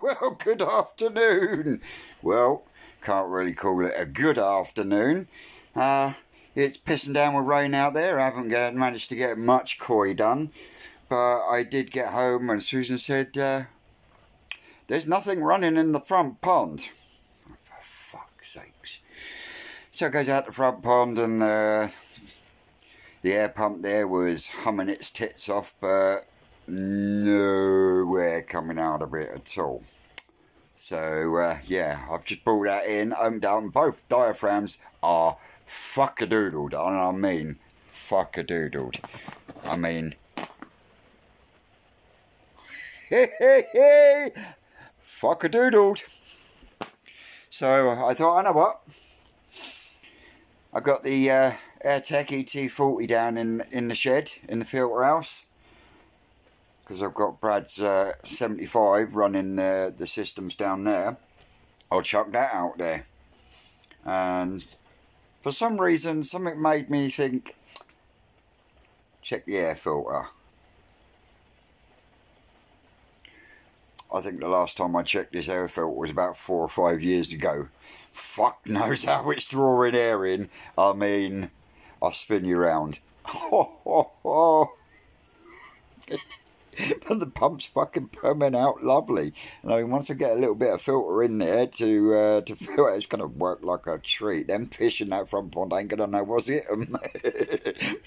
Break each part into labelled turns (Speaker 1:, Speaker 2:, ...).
Speaker 1: Well, good afternoon. Well, can't really call it a good afternoon. It's pissing down with rain out there. I haven't managed to get much koi done, but I did get home and Susan said there's nothing running in the front pond. Oh, for fuck's sakes. So it goes out the front pond and the air pump there was humming its tits off, but nowhere coming out of it at all. So yeah, I've just brought that in, opened out, and both diaphragms are fuck-a-doodled, and I mean fuck-a-doodled. I mean, fuck-a-doodled. So I thought, I know what, I got the AirTech ET40 down in the shed, in the filter house, because I've got Brad's 75 running the systems down there. I'll chuck that out there. And for some reason, something made me think, check the air filter. I think the last time I checked this air filter was about 4 or 5 years ago. Fuck knows how it's drawing air in. I mean, I'll spin you round. But the pump's fucking pumping out lovely. And I mean, once I get a little bit of filter in there to fill it, it's going to work like a treat. Them fish in that front pond ain't going to know what's hit them.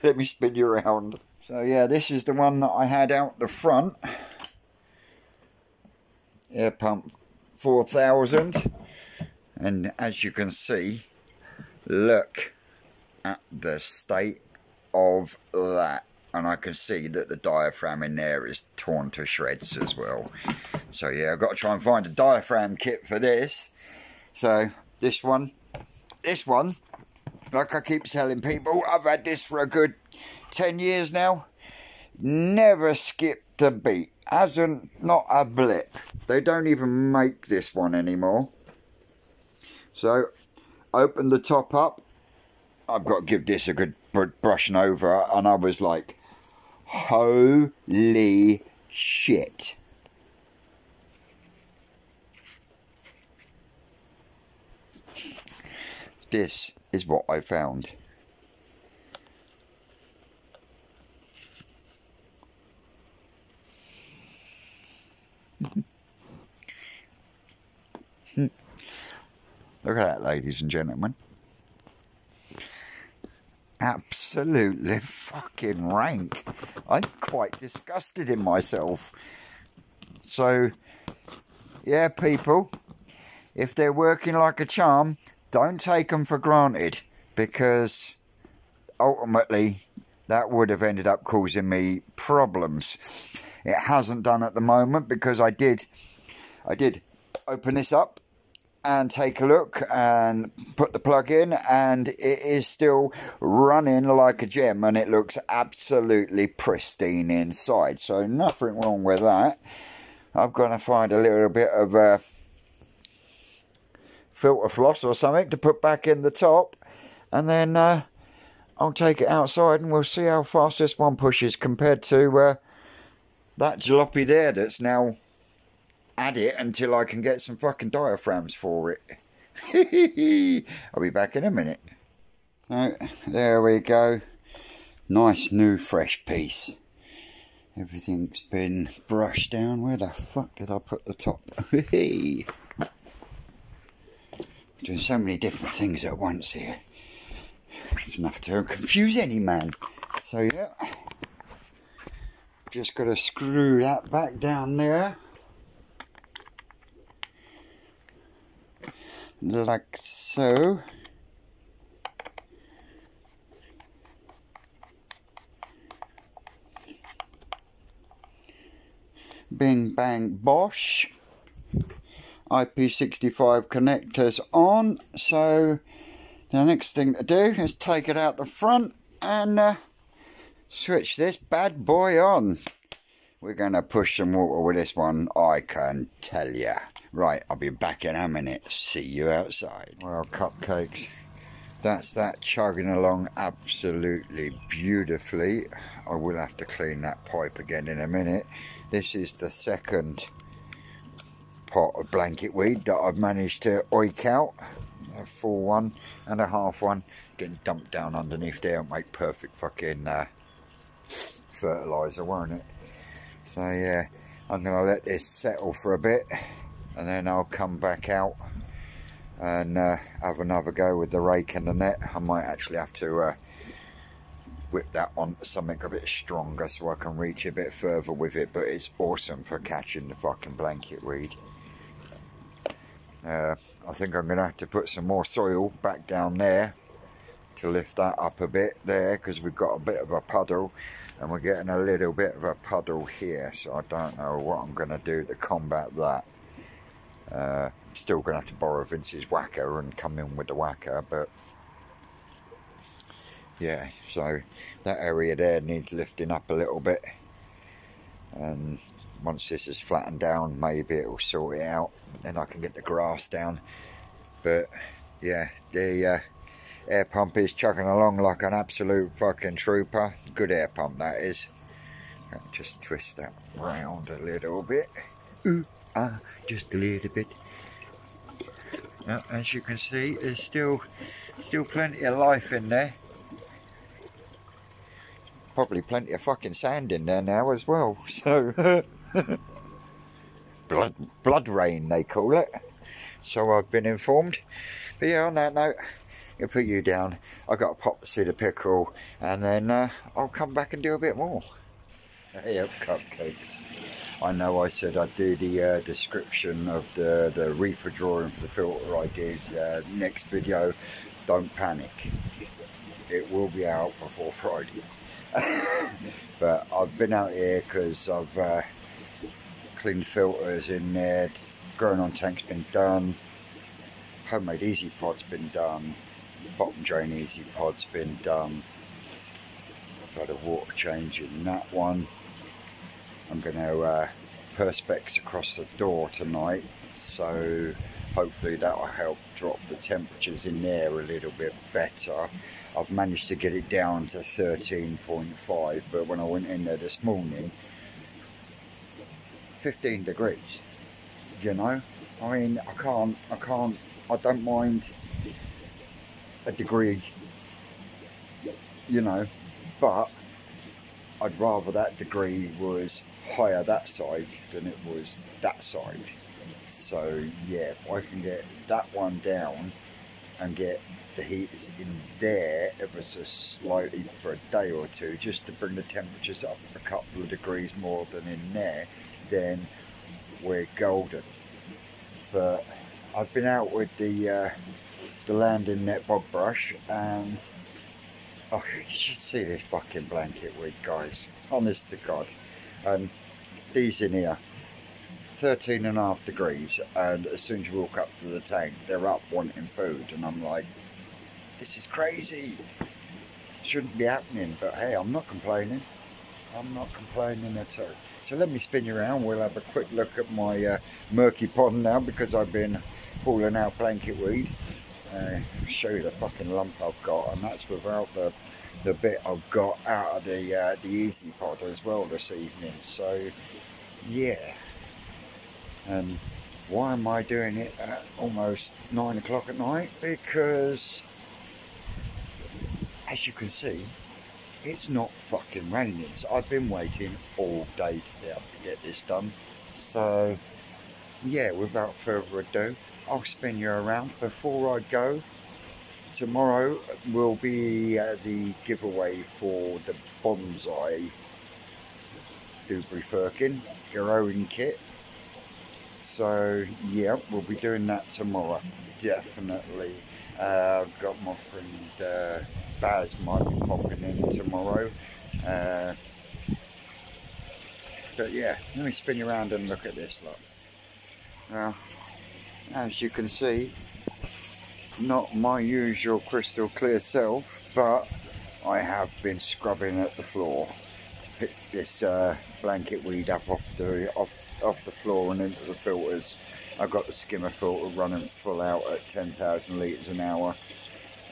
Speaker 1: Let me spin you around. So yeah, this is the one that I had out the front. Airpump 4000. And as you can see, look at the state of that. And I can see that the diaphragm in there is torn to shreds as well. So yeah, I've got to try and find a diaphragm kit for this. So this one, like I keep telling people, I've had this for a good 10 years now. Never skipped a beat. Not a blip. They don't even make this one anymore. So, open the top up. I've got to give this a good brushing over, and I was like, holy shit. This is what I found. Look at that, ladies and gentlemen. Absolutely fucking rank. I'm quite disgusted in myself. So, yeah, people, if they're working like a charm, don't take them for granted, because ultimately that would have ended up causing me problems. It hasn't done at the moment, because I did open this up and take a look and put the plug in, and it is still running like a gem, and it looks absolutely pristine inside, so nothing wrong with that. I'm going to find a little bit of filter floss or something to put back in the top, and then I'll take it outside and we'll see how fast this one pushes compared to that jalopy there that's now add it until I can get some fucking diaphragms for it. I'll be back in a minute. So, there we go. Nice new fresh piece. Everything's been brushed down. Where the fuck did I put the top? Doing so many different things at once here. It's enough to confuse any man. So yeah, just got to screw that back down there. Like so. Bing bang bosh. IP65 connectors on. So the next thing to do is take it out the front and switch this bad boy on. We're going to push some water with this one, I can tell ya. Right, I'll be back in a minute. See you outside. Well, cupcakes, that's that chugging along absolutely beautifully. I will have to clean that pipe again in a minute. This is the second pot of blanket weed that I've managed to oik out, a full one and a half one, getting dumped down underneath there and make perfect fucking fertiliser, won't it? So yeah, I'm going to let this settle for a bit and then I'll come back out and have another go with the rake and the net. I might actually have to whip that onto something a bit stronger so I can reach a bit further with it, but it's awesome for catching the fucking blanket weed. I think I'm going to have to put some more soil back down there to lift that up a bit there, because we've got a bit of a puddle and we're getting a little bit of a puddle here, so I don't know what I'm going to do to combat that. Still going to have to borrow Vince's whacker and come in with the whacker, but yeah, so that area there needs lifting up a little bit, and once this is flattened down maybe it will sort it out, then I can get the grass down. But yeah, the air pump is chugging along like an absolute fucking trooper. Good air pump that is. Just twist that round a little bit. Ooh, just a little bit. Now, as you can see, there's still plenty of life in there. Probably plenty of fucking sand in there now as well. So blood rain they call it. So I've been informed. But yeah, on that note, I'll put you down. I got to pop to see the pickle, and then I'll come back and do a bit more. Hey up, cupcakes. I know I said I'd do the description of the reefer drawing for the filter I did next video. Don't panic, it will be out before Friday. But I've been out here because I've cleaned filters in there, growing on tank's been done, homemade easy pod's been done, bottom drain easy pod's been done, got a water change in that one. I'm going to perspex across the door tonight, so hopefully that will help drop the temperatures in there a little bit better. I've managed to get it down to 13.5, but when I went in there this morning, 15 degrees, you know. I mean, I don't mind a degree, you know, but I'd rather that degree was higher that side than it was that side. So yeah, if I can get that one down and get the heaters in there ever so slightly for a day or two, just to bring the temperatures up a couple of degrees more than in there, then we're golden. But I've been out with the landing net bob brush, and oh, you should see this fucking blanket weed, guys, honest to God. These in here, 13.5 degrees, and as soon as you walk up to the tank, they're up wanting food, and I'm like, this is crazy, shouldn't be happening, but hey, I'm not complaining. I'm not complaining at all. So let me spin you around. We'll have a quick look at my murky pond now, because I've been pulling out blanket weed. Show you the fucking lump I've got, and that's without the bit I've got out of the easy pod as well this evening. So yeah, and why am I doing it at almost 9 o'clock at night? Because as you can see, it's not fucking raining. So I've been waiting all day to be able to get this done. So yeah, without further ado, I'll spin you around. Before I go, tomorrow will be the giveaway for the bonsai dubri firkin growing kit. So yeah, we'll be doing that tomorrow, definitely. I've got my friend Baz might be popping in tomorrow. But yeah, let me spin you around and look at this lot. Now, as you can see, not my usual crystal clear self, but I have been scrubbing at the floor to pick this blanket weed up off the floor and into the filters. I've got the skimmer filter running full out at 10,000 litres an hour,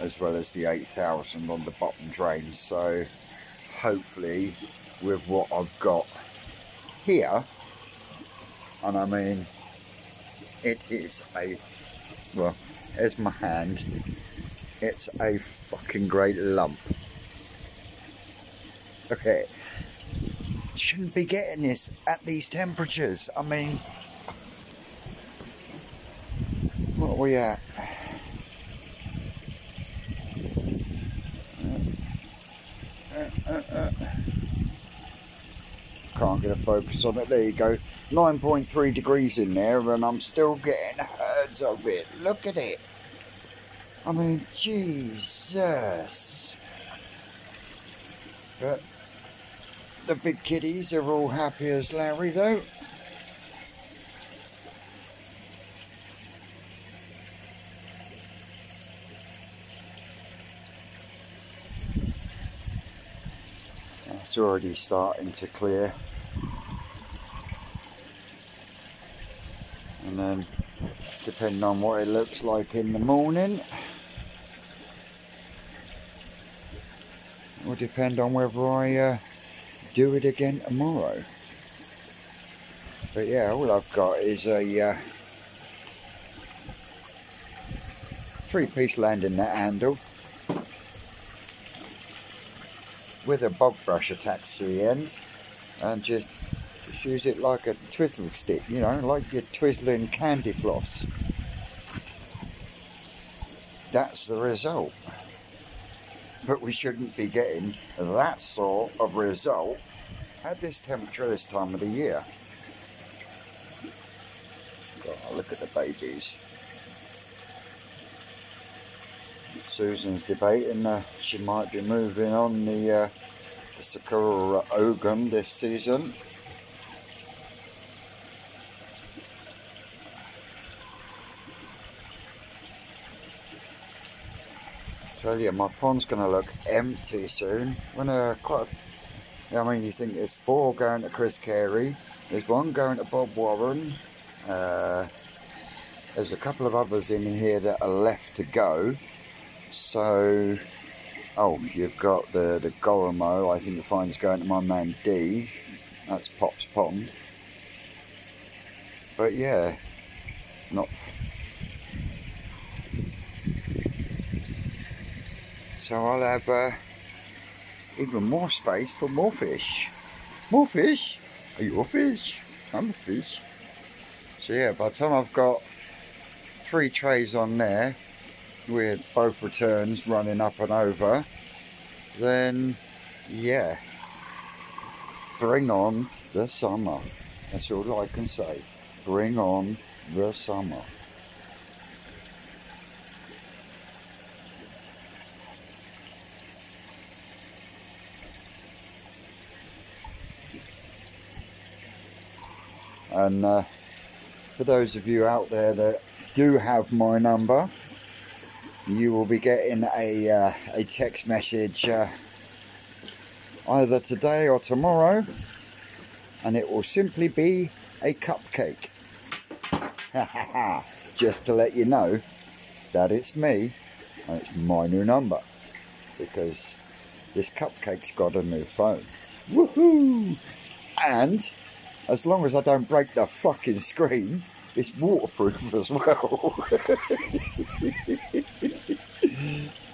Speaker 1: as well as the 8,000 on the bottom drain. So hopefully with what I've got here, and I mean It is well, there's my hand. It's a fucking great lump. Look at it. Shouldn't be getting this at these temperatures. I mean, what are we at? Can't get a focus on it. There you go. 9.3 degrees in there, and I'm still getting herds of it. Look at it. I mean, Jesus. But the big kiddies are all happy as Larry, though. It's already starting to clear. And then, depending on what it looks like in the morning, will depend on whether I do it again tomorrow. But yeah, all I've got is a 3-piece landing net handle with a bog brush attached to the end, and just use it like a twizzle stick, you know, like you're twizzling candy floss. That's the result. But we shouldn't be getting that sort of result at this temperature this time of the year. Oh, look at the babies. Susan's debating she might be moving on the Sakura Ogun this season. Tell you, my pond's going to look empty soon. When I mean, you think there's 4 going to Chris Carey, there's 1 going to Bob Warren, there's a couple of others in here that are left to go. So, oh, you've got the Goromo, I think the fine's going to my man D. That's Pop's Pond. But yeah, not. So I'll have even more space for more fish. More fish? Are you a fish? I'm a fish. So yeah, by the time I've got 3 trays on there, with both returns running up and over, then yeah, bring on the summer. That's all I can say. Bring on the summer. And for those of you out there that do have my number, you will be getting a text message either today or tomorrow, and it will simply be a cupcake. Just to let you know that it's me and it's my new number, because this cupcake's got a new phone. Woohoo! And as long as I don't break the fucking screen, it's waterproof as well.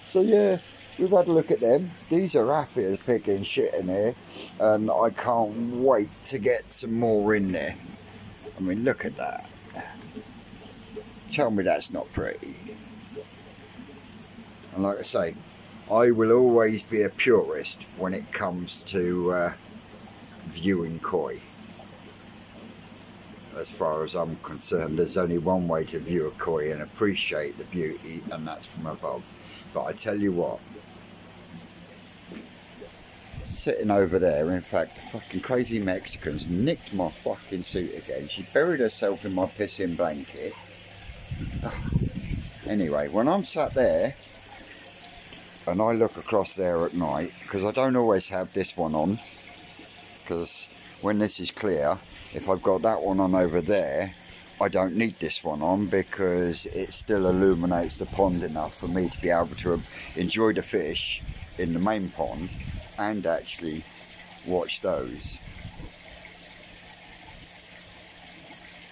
Speaker 1: So yeah, we've had a look at them. These are happy as picking shit in here, and I can't wait to get some more in there. I mean, look at that. Tell me that's not pretty. And like I say, I will always be a purist when it comes to viewing koi. As far as I'm concerned, there's only one way to view a koi and appreciate the beauty, and that's from above. But I tell you what, sitting over there, in fact, the fucking crazy Mexicans nicked my fucking suit again. She buried herself in my pissing blanket. Anyway, when I'm sat there and I look across there at night, because I don't always have this one on, because when this is clear, if I've got that one on over there, I don't need this one on, because it still illuminates the pond enough for me to be able to enjoy the fish in the main pond and actually watch those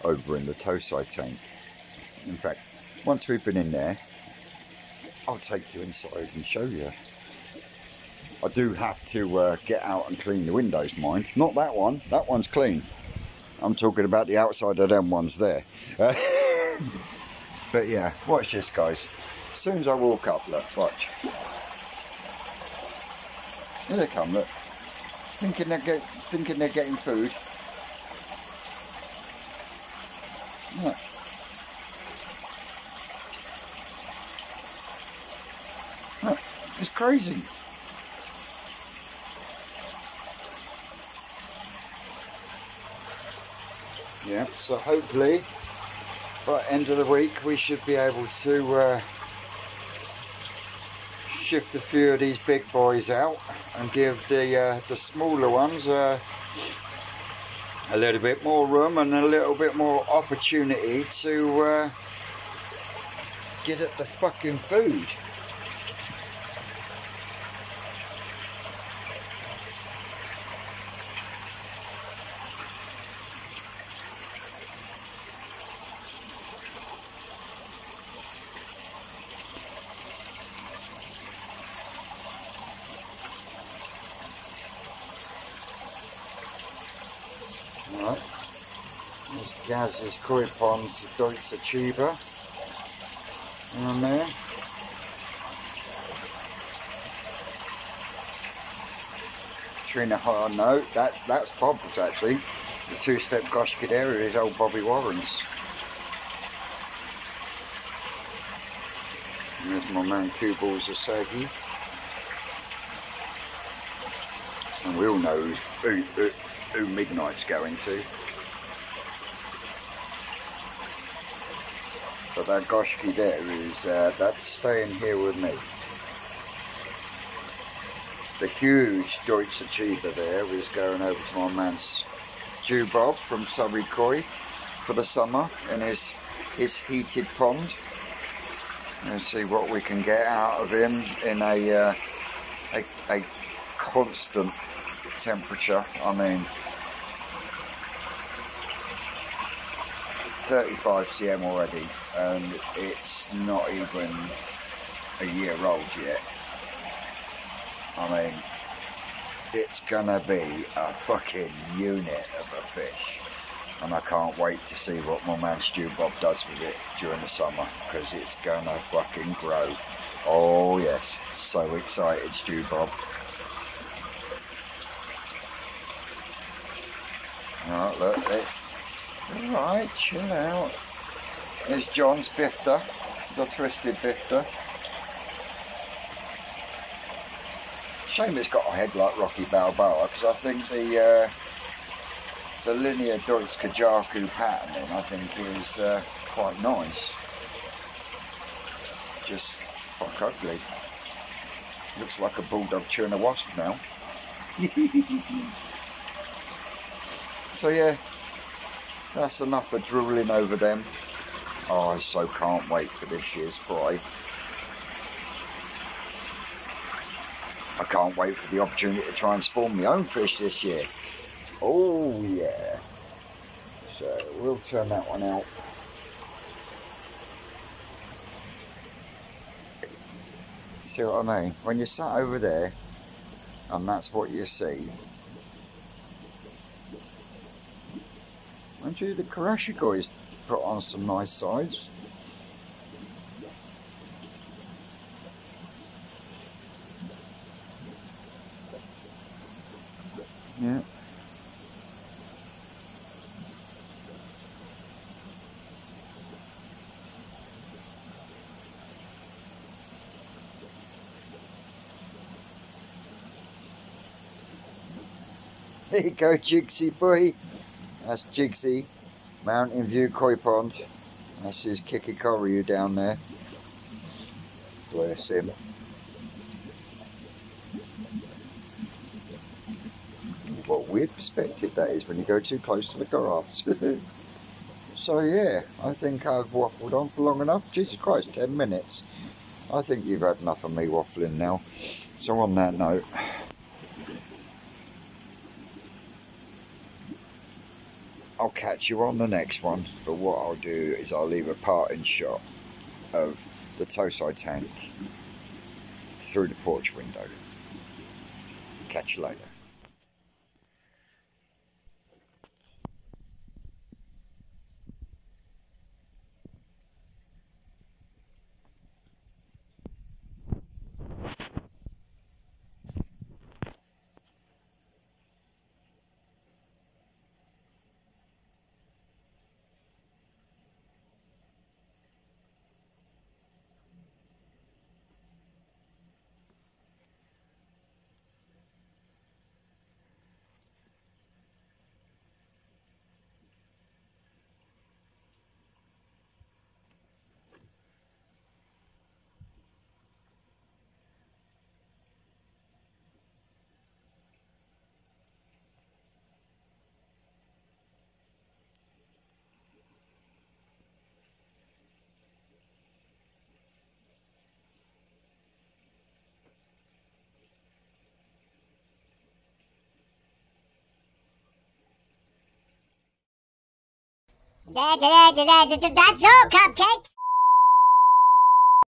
Speaker 1: over in the Tosai tank. In fact, once we've been in there, I'll take you inside and show you. I do have to get out and clean the windows, mind. Not that one. That one's clean. I'm talking about the outside of them ones there. But yeah, watch this, guys. As soon as I walk up, look, watch. Here they come, look. Thinking they're getting food. Look. Look, it's crazy. Yeah, so hopefully by the end of the week we should be able to shift a few of these big boys out and give the smaller ones a little bit more room and a little bit more opportunity to get at the fucking food. Right, there's Gaz's koi ponds, Deutsche Chiba on there. Katrina Hard note, that's Bob's actually. The two-step Goshka there is old Bobby Warren's. And there's my man Kubal's Asagi. And we all know who Midnight's going to. But that Goshki there is, that's staying here with me. The huge Deutsche Chiba there is going over to my man Stu Bob from Surrey Koi for the summer in his heated pond. Let's see what we can get out of him in a constant temperature. I mean, 35 cm already, and it's not even a year old yet. I mean, it's gonna be a fucking unit of a fish, and I can't wait to see what my man Stu Bob does with it during the summer, because it's gonna fucking grow. Oh yes, so excited, Stu Bob. Alright, look, alright, chill out. There's John's bifter, the twisted bifter. Shame it's got a head like Rocky Balboa, because I think the linear Deutsche Kajaku patterning I think is quite nice. Just fuck ugly. Looks like a bulldog chewing a wasp now. So yeah, that's enough of drooling over them. Oh, I so can't wait for this year's fry. I can't wait for the opportunity to try and spawn my own fish this year. Oh yeah. So we'll turn that one out. See what I mean? When you're sat over there and that's what you see. Mind you, the Karashikoi's put on some nice sides. Yeah. There you go, Jigsy boy. That's Jigsy, Mountain View Koi Pond. That's his Kikikoru down there. Bless him. What a weird perspective that is when you go too close to the grass. So yeah, I think I've waffled on for long enough. Jesus Christ, 10 minutes. I think you've had enough of me waffling now. So on that note, I'll catch you on the next one. But what I'll do is I'll leave a parting shot of the tow side tank through the porch window. Catch you later.
Speaker 2: That's all, cupcakes.